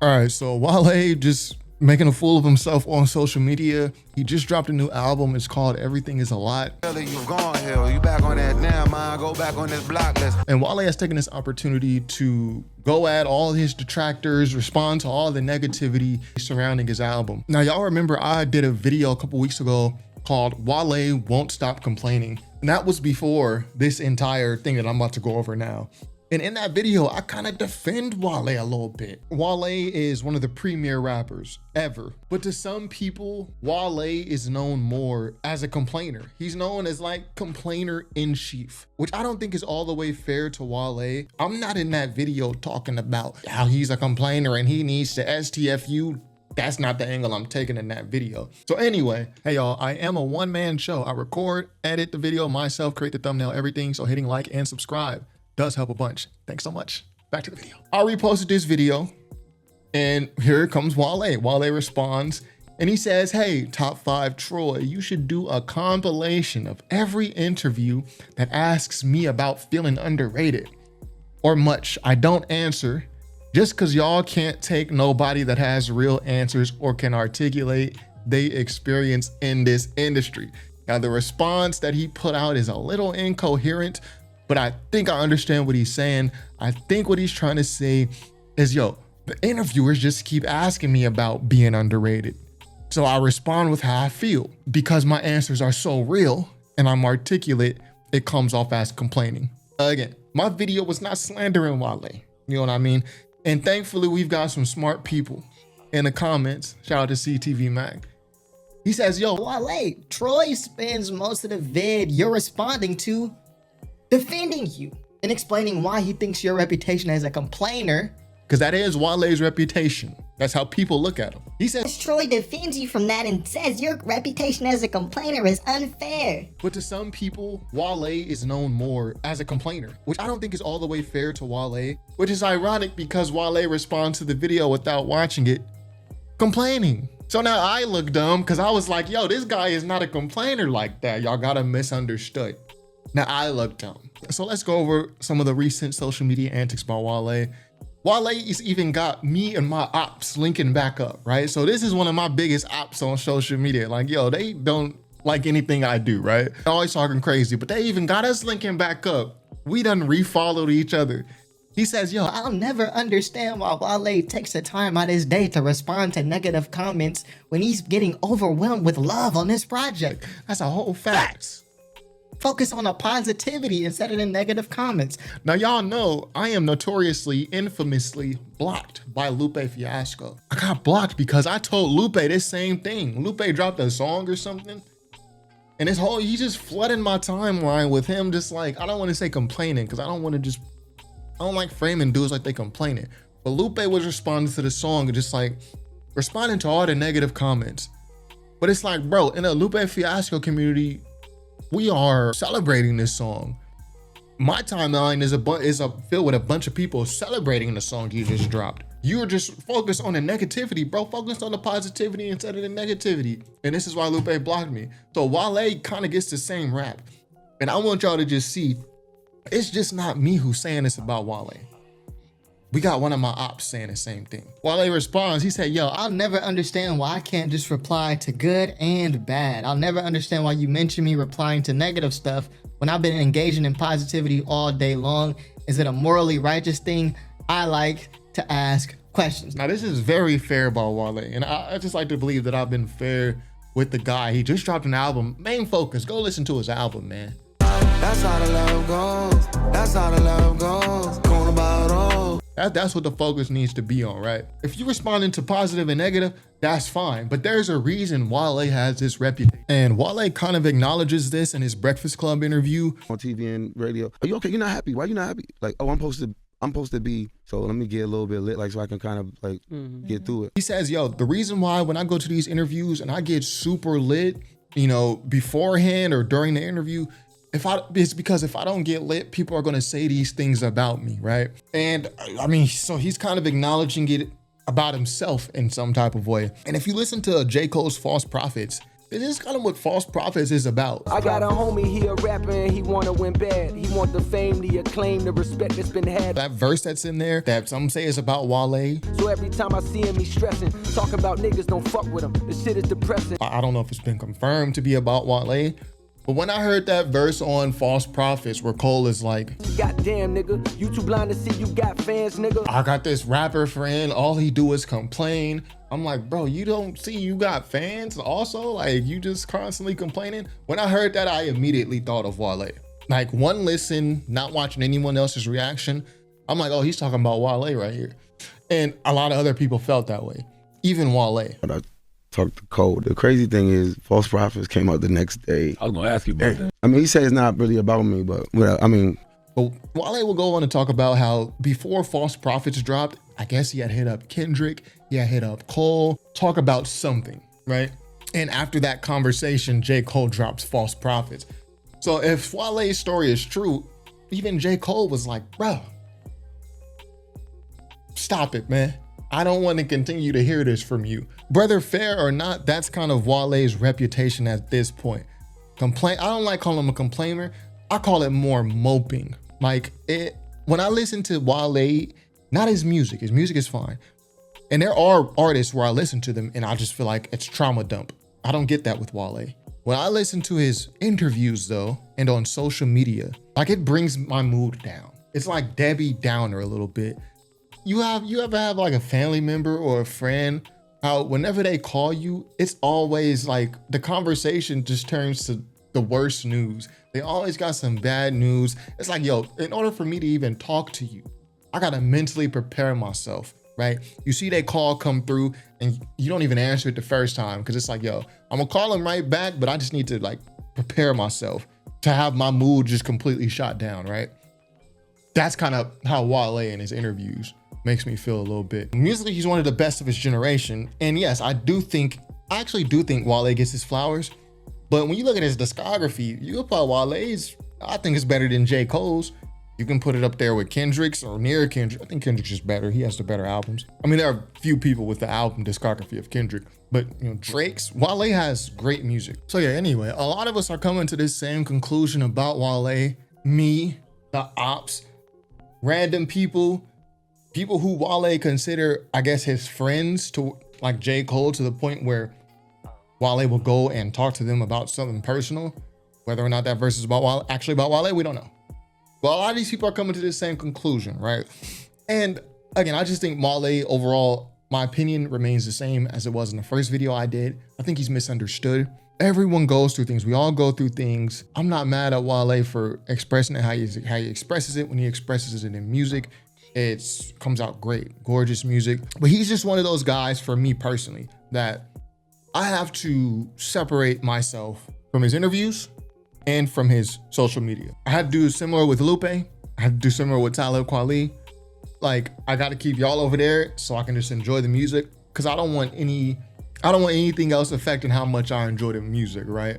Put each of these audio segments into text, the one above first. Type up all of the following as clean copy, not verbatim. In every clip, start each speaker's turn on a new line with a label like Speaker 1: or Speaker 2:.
Speaker 1: All right, so Wale just making a fool of himself on social media. He just dropped a new album. It's called Everything Is a Lot.
Speaker 2: You gone, hell, you back on that now, man. Go back on this block list.
Speaker 1: And Wale has taken this opportunity to go at all his detractors, respond to all the negativity surrounding his album. Now, y'all remember I did a video a couple weeks ago called Wale Won't Stop Complaining. And that was before this entire thing that I'm about to go over now. And in that video, I kind of defend Wale a little bit. Wale is one of the premier rappers ever. But to some people, Wale is known more as a complainer. He's known as like complainer in chief, which I don't think is all the way fair to Wale. I'm not in that video talking about how he's a complainer and he needs to STFU. That's not the angle I'm taking in that video. So anyway, hey y'all, I am a one-man show. I record, edit the video myself, create the thumbnail, everything. So hitting like and subscribe does help a bunch. Thanks so much. Back to the video. I reposted this video and here comes Wale. Wale responds and he says, hey, Top 5 Troy, you should do a compilation of every interview that asks me about feeling underrated or much I don't answer just because y'all can't take nobody that has real answers or can articulate they experience in this industry. Now, the response that he put out is a little incoherent, but I think I understand what he's saying. I think what he's trying to say is, yo, the interviewers just keep asking me about being underrated. So I respond with how I feel. Because my answers are so real and I'm articulate, it comes off as complaining. Again, my video was not slandering Wale. You know what I mean? And thankfully, we've got some smart people in the comments. Shout out to CTV Mac. He says, yo,
Speaker 3: Wale, Troy spends most of the vid you're responding to defending you and explaining why he thinks your reputation as a complainer.
Speaker 1: Because that is Wale's reputation. That's how people look at him. He says,
Speaker 3: Troy defends you from that and says your reputation as a complainer is unfair.
Speaker 1: But to some people, Wale is known more as a complainer, which I don't think is all the way fair to Wale, which is ironic because Wale responds to the video without watching it, complaining. So now I look dumb because I was like, yo, this guy is not a complainer like that. Y'all got him misunderstood. Now I look dumb. So let's go over some of the recent social media antics by Wale. Wale's even got me and my ops linking back up, right? So this is one of my biggest ops on social media. Like, yo, they don't like anything I do, right? They're always talking crazy, but they even got us linking back up. We done refollowed each other. He says, yo,
Speaker 3: I'll never understand why Wale takes the time out of his day to respond to negative comments when he's getting overwhelmed with love on this project.
Speaker 1: That's a whole fact.
Speaker 3: Focus on the positivity instead of the negative comments.
Speaker 1: Now, y'all know I am notoriously, infamously blocked by Lupe Fiasco. I got blocked because I told Lupe this same thing. Lupe dropped a song or something. And he just flooded my timeline with him just like, I don't want to say complaining because I don't like framing dudes like they complaining. But Lupe was responding to the song and just like responding to all the negative comments. But it's like, bro, in the Lupe Fiasco community, we are celebrating this song. My timeline is filled with a bunch of people celebrating the song you just dropped. You're just focused on the negativity, bro. Focused on the positivity instead of the negativity. And this is why Lupe blocked me. So Wale kind of gets the same rap. And I want y'all to just see, it's just not me who's saying this about Wale. We got one of my ops saying the same thing. Wale responds, he said, yo,
Speaker 3: I'll never understand why I can't just reply to good and bad. I'll never understand why you mention me replying to negative stuff when I've been engaging in positivity all day long. Is it a morally righteous thing? I like to ask questions.
Speaker 1: Now, this is very fair by Wale. And I just like to believe that I've been fair with the guy. He just dropped an album. Main focus, go listen to his album, man.
Speaker 2: That's how the love goes. That's how the love goes. Going about all.
Speaker 1: That's what the focus needs to be on, right? If you're responding to positive and negative, that's fine. But there's a reason Wale has this reputation. And Wale kind of acknowledges this in his Breakfast Club interview.
Speaker 4: On TV and radio. Are you okay? You're not happy. Why you not happy? Like, oh, I'm supposed to be, so let me get a little bit lit, like, so I can kind of like get through it.
Speaker 1: He says, yo, the reason why when I go to these interviews and I get super lit, you know, beforehand or during the interview, it's because if I don't get lit, people are going to say these things about me, right? And I mean, so he's kind of acknowledging it about himself in some type of way. And if you listen to J. Cole's False Prophets, This is kind of what False Prophets is about.
Speaker 5: I got a homie, he a rapper and he wanna win bad. He want the fame, the acclaim, the respect that's been had.
Speaker 1: That verse that's in there that some say is about Wale.
Speaker 5: So every time I see him, he's stressing. Talking about niggas, don't fuck with him. This shit is depressing.
Speaker 1: I don't know if it's been confirmed to be about Wale, but when I heard that verse on False Prophets where Cole is like,
Speaker 5: Goddamn nigga, you too blind to see you got fans, nigga.
Speaker 1: I got this rapper friend, all he do is complain. I'm like, bro, you don't see you got fans also? Like, you just constantly complaining? When I heard that, I immediately thought of Wale. Like, one listen, not watching anyone else's reaction, I'm like, oh, he's talking about Wale right here. And a lot of other people felt that way, even Wale.
Speaker 4: But I talked to Cole. The crazy thing is, False Prophets came out the next day.
Speaker 6: I was gonna ask you about that.
Speaker 4: I mean, he said it's not really about me, but I mean,
Speaker 1: But Wale will go on to talk about how before False Prophets dropped, I guess he had hit up Kendrick, he had hit up Cole, talk about something, right? And after that conversation, J. Cole drops False Prophets. So if Wale's story is true, even J. Cole was like, bro, stop it, man. I don't want to continue to hear this from you. Whether fair or not, that's kind of Wale's reputation at this point. I don't like calling him a complainer. I call it more moping. Like, when I listen to Wale, not his music is fine. And there are artists where I listen to them and I just feel like it's trauma dump. I don't get that with Wale. When I listen to his interviews though, and on social media, like it brings my mood down. It's like Debbie Downer a little bit. You ever have like a family member or a friend, how whenever they call you, it's always like the conversation just turns to the worst news. They always got some bad news. It's like, yo, in order for me to even talk to you, I gotta mentally prepare myself, right? You see that call come through and you don't even answer it the first time because it's like, yo, I'm gonna call him right back, but I just need to like prepare myself to have my mood just completely shot down, right? That's kind of how Wale in his interviews makes me feel a little bit. Musically, he's one of the best of his generation. And yes, I actually do think Wale gets his flowers. But when you look at his discography, you can put Wale's, I think it's better than J. Cole's. You can put it up there with Kendrick's or near Kendrick. I think Kendrick's just better. He has the better albums. I mean, there are few people with the album discography of Kendrick, but you know, Wale has great music. So yeah, anyway, a lot of us are coming to this same conclusion about Wale, me, the opps, random people who Wale consider, I guess, his friends, to like J. Cole, to the point where Wale will go and talk to them about something personal. Whether or not that verse is about Wale, we don't know. But a lot of these people are coming to the same conclusion, right? And again, I just think Wale overall, my opinion remains the same as it was in the first video I did. I think he's misunderstood. Everyone goes through things. We all go through things. I'm not mad at Wale for expressing it how he expresses it. When he expresses it in music, it comes out great, gorgeous music. But he's just one of those guys, for me personally, that I have to separate myself from his interviews and from his social media. I had to do similar with Lupe. I had to do similar with Talib Kweli. Like, I got to keep y'all over there so I can just enjoy the music, because I don't want anything else affecting how much I enjoy the music, right?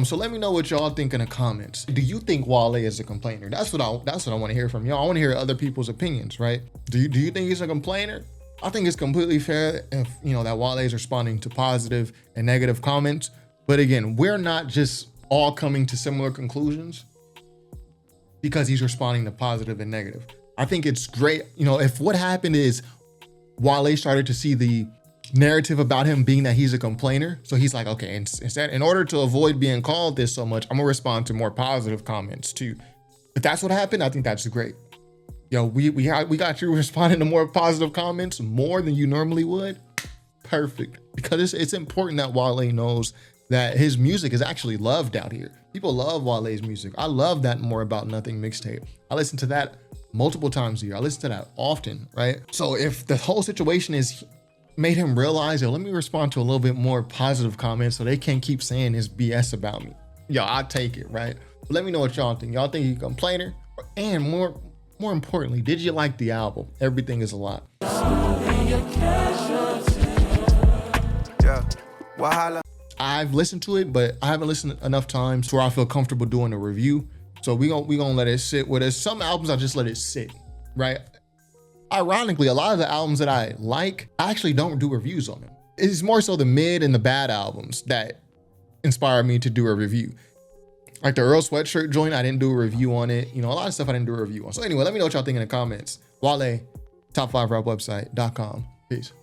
Speaker 1: So let me know what y'all think in the comments. Do you think Wale is a complainer? That's what I want to hear from y'all. I want to hear other people's opinions, right? Do you think he's a complainer? I think it's completely fair if, you know, that Wale is responding to positive and negative comments. But again, we're not just all coming to similar conclusions because he's responding to positive and negative. I think it's great, you know, if what happened is Wale started to see the narrative about him being that he's a complainer. So he's like, okay, instead, in order to avoid being called this so much, I'm gonna respond to more positive comments too. If that's what happened, I think that's great. Yo, we got you responding to more positive comments more than you normally would. Perfect. Because it's important that Wale knows that his music is actually loved out here. People love Wale's music. I love that More About Nothing mixtape. I listen to that multiple times a year. I listen to that often, right? So if the whole situation is made him realize, yo, let me respond to a little bit more positive comments so they can't keep saying this BS about me. Yo, I'll take it, right? But let me know what y'all think. Y'all think he's a complainer? And more importantly, did you like the album? Everything is a lot.
Speaker 2: Yeah, Wahala.
Speaker 1: I've listened to it, but I haven't listened enough times where I feel comfortable doing a review. So we gonna let it sit with us. Some albums I just let it sit, right? Ironically, a lot of the albums that I like, I actually don't do reviews on them. It's more so the mid and the bad albums that inspired me to do a review. Like the Earl sweatshirt joint, I didn't do a review on it. You know, a lot of stuff I didn't do a review on. So anyway, let me know what y'all think in the comments. Wale, top5rapwebsite.com. Peace.